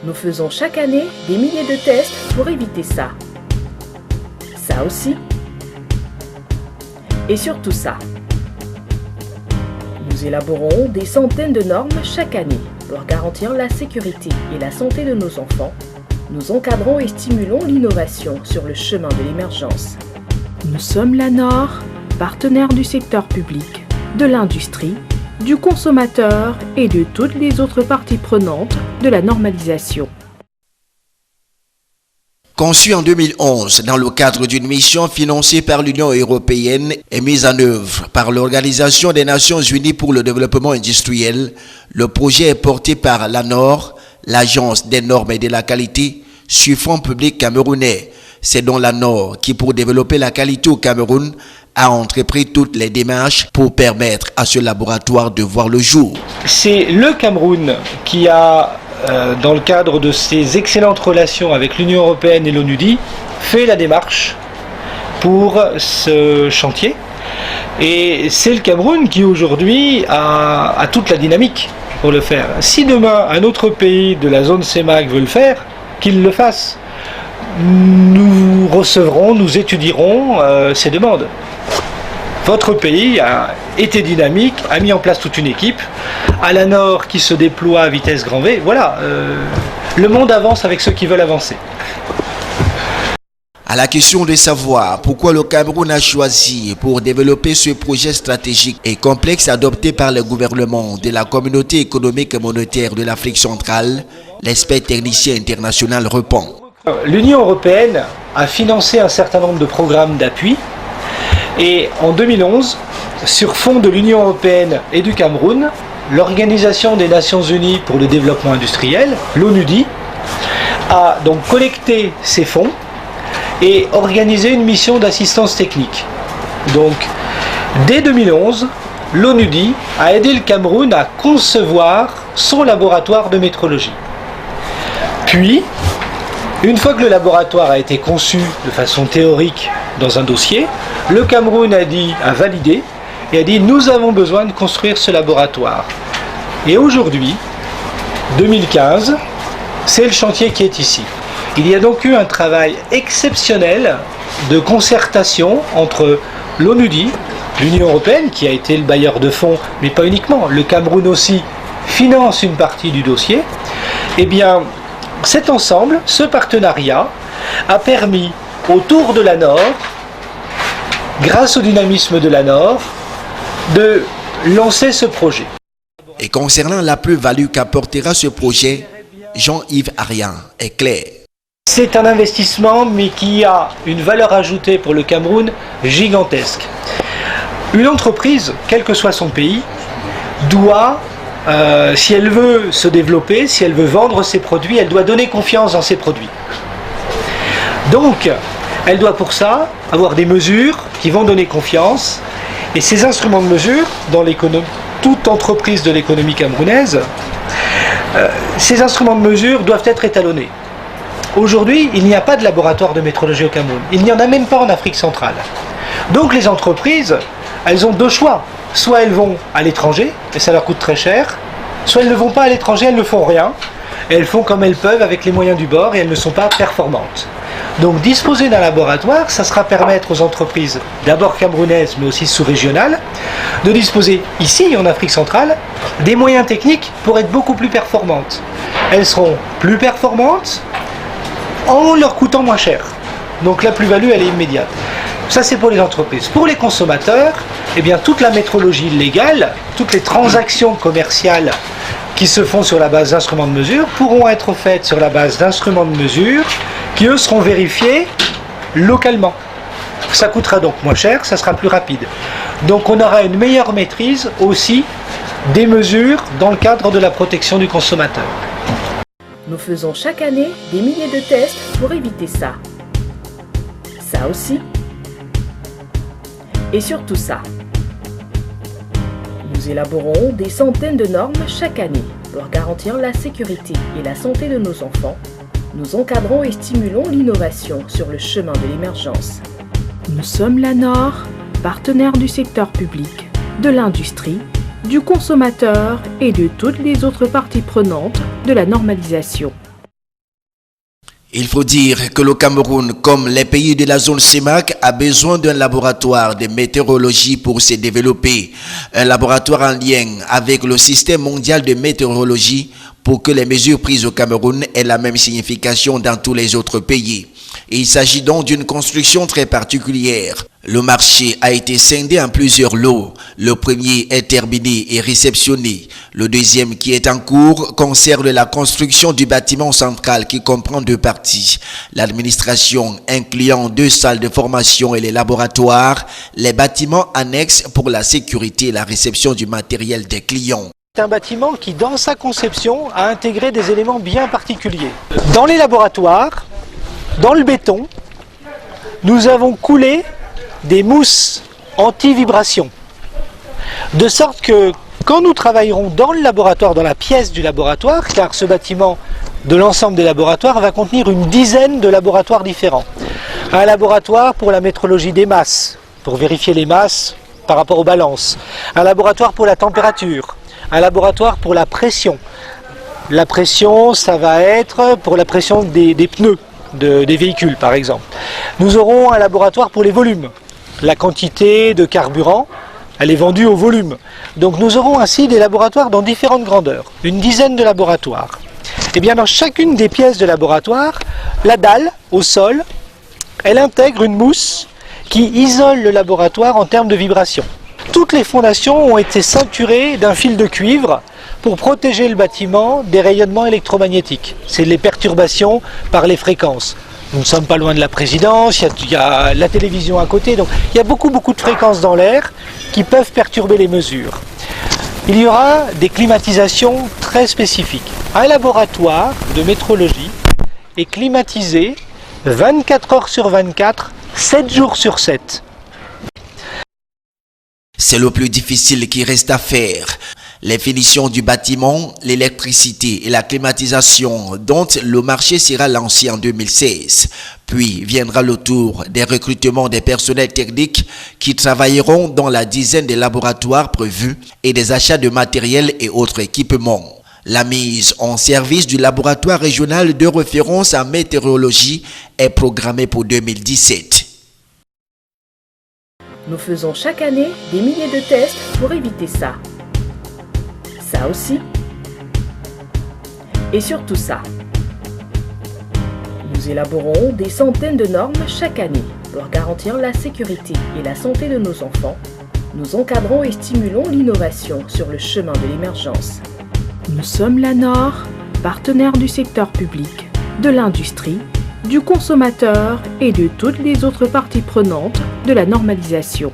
Nous faisons chaque année des milliers de tests pour éviter ça. Ça aussi. Et surtout ça. Nous élaborons des centaines de normes chaque année pour garantir la sécurité et la santé de nos enfants. Nous encadrons et stimulons l'innovation sur le chemin de l'émergence. Nous sommes la NOR, partenaire du secteur public, de l'industrie, du consommateur et de toutes les autres parties prenantes de la normalisation. Conçu en 2011 dans le cadre d'une mission financée par l'Union européenne et mise en œuvre par l'Organisation des Nations Unies pour le développement industriel, le projet est porté par l'ANOR, l'Agence des normes et de la qualité, sur fonds publics camerounais. C'est donc l'ANOR qui, pour développer la qualité au Cameroun, a entrepris toutes les démarches pour permettre à ce laboratoire de voir le jour. C'est le Cameroun qui a, dans le cadre de ses excellentes relations avec l'Union européenne et l'ONUDI, fait la démarche pour ce chantier. Et c'est le Cameroun qui aujourd'hui a toute la dynamique pour le faire. Si demain un autre pays de la zone CEMAC veut le faire, qu'il le fasse. Nous recevrons, nous étudierons ces demandes. Votre pays a été dynamique, a mis en place toute une équipe, à la Nord qui se déploie à vitesse grand V. Voilà, le monde avance avec ceux qui veulent avancer. À la question de savoir pourquoi le Cameroun a choisi pour développer ce projet stratégique et complexe adopté par le gouvernement de la Communauté économique et monétaire de l'Afrique centrale, l'expert technicien international répond. L'Union européenne a financé un certain nombre de programmes d'appui et en 2011, sur fonds de l'Union européenne et du Cameroun, l'Organisation des Nations Unies pour le développement industriel, l'ONUDI, a donc collecté ces fonds et organisé une mission d'assistance technique. Donc, dès 2011, l'ONUDI a aidé le Cameroun à concevoir son laboratoire de métrologie. Puis, une fois que le laboratoire a été conçu de façon théorique dans un dossier, le Cameroun a validé et a dit « nous avons besoin de construire ce laboratoire ». Et aujourd'hui, 2015, c'est le chantier qui est ici. Il y a donc eu un travail exceptionnel de concertation entre l'ONUDI, l'Union européenne qui a été le bailleur de fonds, mais pas uniquement, le Cameroun aussi finance une partie du dossier. Eh bien, cet ensemble, ce partenariat, a permis autour de la NOR, grâce au dynamisme de la NOR, de lancer ce projet. Et concernant la plus-value qu'apportera ce projet, Jean-Yves Arian est clair. C'est un investissement, mais qui a une valeur ajoutée pour le Cameroun gigantesque. Une entreprise, quel que soit son pays, doit, si elle veut se développer, si elle veut vendre ses produits, elle doit donner confiance dans ses produits. Donc, elle doit pour ça avoir des mesures qui vont donner confiance. Et ces instruments de mesure, dans toute entreprise de l'économie camerounaise, ces instruments de mesure doivent être étalonnés. Aujourd'hui, il n'y a pas de laboratoire de métrologie au Cameroun. Il n'y en a même pas en Afrique centrale. Donc les entreprises, elles ont deux choix. Soit elles vont à l'étranger, et ça leur coûte très cher, soit elles ne vont pas à l'étranger, elles ne font rien, et elles font comme elles peuvent avec les moyens du bord, et elles ne sont pas performantes. Donc disposer d'un laboratoire, ça sera permettre aux entreprises, d'abord camerounaises, mais aussi sous-régionales, de disposer ici, en Afrique centrale, des moyens techniques pour être beaucoup plus performantes. Elles seront plus performantes en leur coûtant moins cher. Donc la plus-value, elle est immédiate. Ça, c'est pour les entreprises. Pour les consommateurs, eh bien, toute la métrologie légale, toutes les transactions commerciales qui se font sur la base d'instruments de mesure pourront être faites sur la base d'instruments de mesure qui, eux, seront vérifiés localement. Ça coûtera donc moins cher, ça sera plus rapide. Donc on aura une meilleure maîtrise aussi des mesures dans le cadre de la protection du consommateur. Nous faisons chaque année des milliers de tests pour éviter ça. Ça aussi. Et surtout ça. Nous élaborons des centaines de normes chaque année pour garantir la sécurité et la santé de nos enfants. Nous encadrons et stimulons l'innovation sur le chemin de l'émergence. Nous sommes la NOR, partenaire du secteur public, de l'industrie, du consommateur et de toutes les autres parties prenantes de la normalisation. Il faut dire que le Cameroun, comme les pays de la zone CEMAC, a besoin d'un laboratoire de météorologie pour se développer. Un laboratoire en lien avec le système mondial de météorologie pour que les mesures prises au Cameroun aient la même signification dans tous les autres pays. Il s'agit donc d'une construction très particulière. Le marché a été scindé en plusieurs lots. Le premier est terminé et réceptionné. Le deuxième, qui est en cours, concerne la construction du bâtiment central qui comprend deux parties. L'administration incluant 2 salles de formation et les laboratoires, les bâtiments annexes pour la sécurité et la réception du matériel des clients. C'est un bâtiment qui, dans sa conception, a intégré des éléments bien particuliers. Dans les laboratoires, dans le béton, nous avons coulé des mousses anti-vibration. De sorte que quand nous travaillerons dans le laboratoire, dans la pièce du laboratoire, car ce bâtiment de l'ensemble des laboratoires va contenir une dizaine de laboratoires différents. Un laboratoire pour la métrologie des masses, pour vérifier les masses par rapport aux balances. Un laboratoire pour la température. Un laboratoire pour la pression. La pression, ça va être pour la pression des pneus des véhicules, par exemple. Nous aurons un laboratoire pour les volumes. La quantité de carburant, elle est vendue au volume. Donc nous aurons ainsi des laboratoires dans différentes grandeurs. Une dizaine de laboratoires. Et bien dans chacune des pièces de laboratoire, la dalle au sol, elle intègre une mousse qui isole le laboratoire en termes de vibration. Toutes les fondations ont été ceinturées d'un fil de cuivre pour protéger le bâtiment des rayonnements électromagnétiques. C'est les perturbations par les fréquences. Nous ne sommes pas loin de la présidence, il y a la télévision à côté, donc il y a beaucoup de fréquences dans l'air qui peuvent perturber les mesures. Il y aura des climatisations très spécifiques. Un laboratoire de métrologie est climatisé 24 heures sur 24, 7 jours sur 7. C'est le plus difficile qui reste à faire. Les finitions du bâtiment, l'électricité et la climatisation dont le marché sera lancé en 2016. Puis viendra le tour des recrutements des personnels techniques qui travailleront dans la dizaine de laboratoires prévus et des achats de matériel et autres équipements. La mise en service du laboratoire régional de référence en météorologie est programmée pour 2017. Nous faisons chaque année des milliers de tests pour éviter ça. Ça aussi. Et surtout ça. Nous élaborons des centaines de normes chaque année pour garantir la sécurité et la santé de nos enfants. Nous encadrons et stimulons l'innovation sur le chemin de l'émergence. Nous sommes l'ANOR, partenaire du secteur public, de l'industrie, du consommateur et de toutes les autres parties prenantes de la normalisation.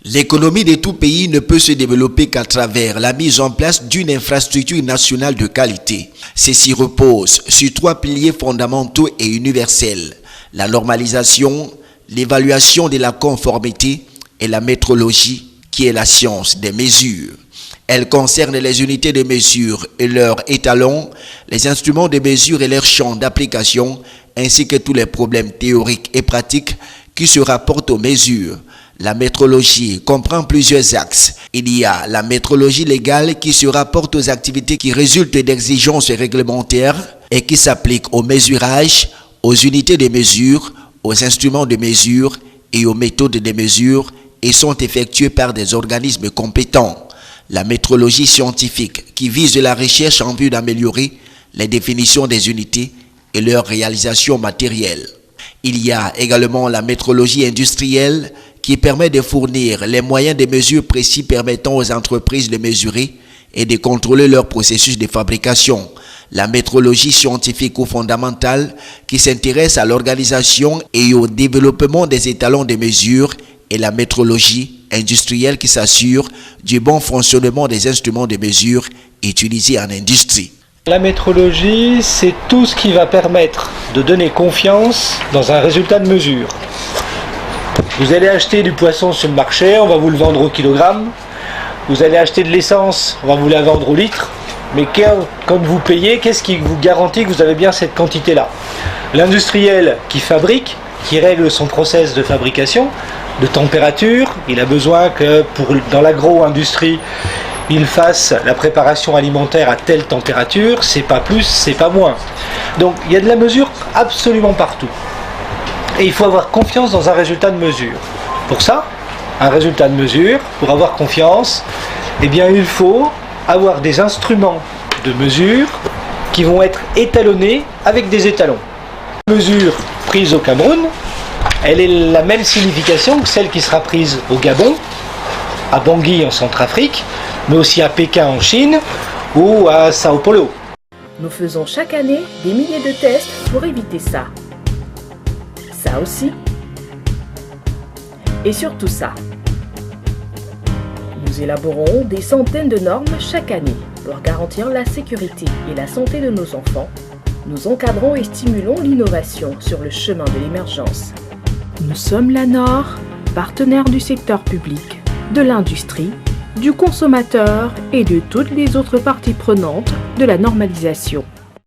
L'économie de tout pays ne peut se développer qu'à travers la mise en place d'une infrastructure nationale de qualité. Ceci repose sur 3 piliers fondamentaux et universels: la normalisation, l'évaluation de la conformité et la métrologie, qui est la science des mesures. Elle concerne les unités de mesure et leurs étalons, les instruments de mesure et leurs champs d'application, ainsi que tous les problèmes théoriques et pratiques qui se rapportent aux mesures. La métrologie comprend plusieurs axes. Il y a la métrologie légale qui se rapporte aux activités qui résultent d'exigences réglementaires et qui s'appliquent au mesurage, aux unités de mesure, aux instruments de mesure et aux méthodes de mesure et sont effectuées par des organismes compétents. La métrologie scientifique qui vise la recherche en vue d'améliorer les définitions des unités et leur réalisation matérielle. Il y a également la métrologie industrielle qui permet de fournir les moyens de mesure précis permettant aux entreprises de mesurer et de contrôler leur processus de fabrication. La métrologie scientifique ou fondamentale qui s'intéresse à l'organisation et au développement des étalons de mesure et la métrologie industrielle qui s'assure du bon fonctionnement des instruments de mesure utilisés en industrie. La métrologie, c'est tout ce qui va permettre de donner confiance dans un résultat de mesure. Vous allez acheter du poisson sur le marché, on va vous le vendre au kilogramme. Vous allez acheter de l'essence, on va vous la vendre au litre. Mais quand vous payez, qu'est-ce qui vous garantit que vous avez bien cette quantité-là? L'industriel qui fabrique, qui règle son process de fabrication, de température, il a besoin que dans l'agro-industrie, il fasse la préparation alimentaire à telle température, c'est pas plus, c'est pas moins. Donc il y a de la mesure absolument partout. Et il faut avoir confiance dans un résultat de mesure. Pour ça, un résultat de mesure, pour avoir confiance, eh bien il faut avoir des instruments de mesure qui vont être étalonnés avec des étalons. La mesure prise au Cameroun, elle est la même signification que celle qui sera prise au Gabon, à Bangui en Centrafrique, mais aussi à Pékin en Chine ou à Sao Paulo. Nous faisons chaque année des milliers de tests pour éviter ça. Ça aussi. Et surtout ça. Nous élaborons des centaines de normes chaque année pour garantir la sécurité et la santé de nos enfants. Nous encadrons et stimulons l'innovation sur le chemin de l'émergence. Nous sommes l'ANOR, partenaire du secteur public, de l'industrie, du consommateur et de toutes les autres parties prenantes de la normalisation.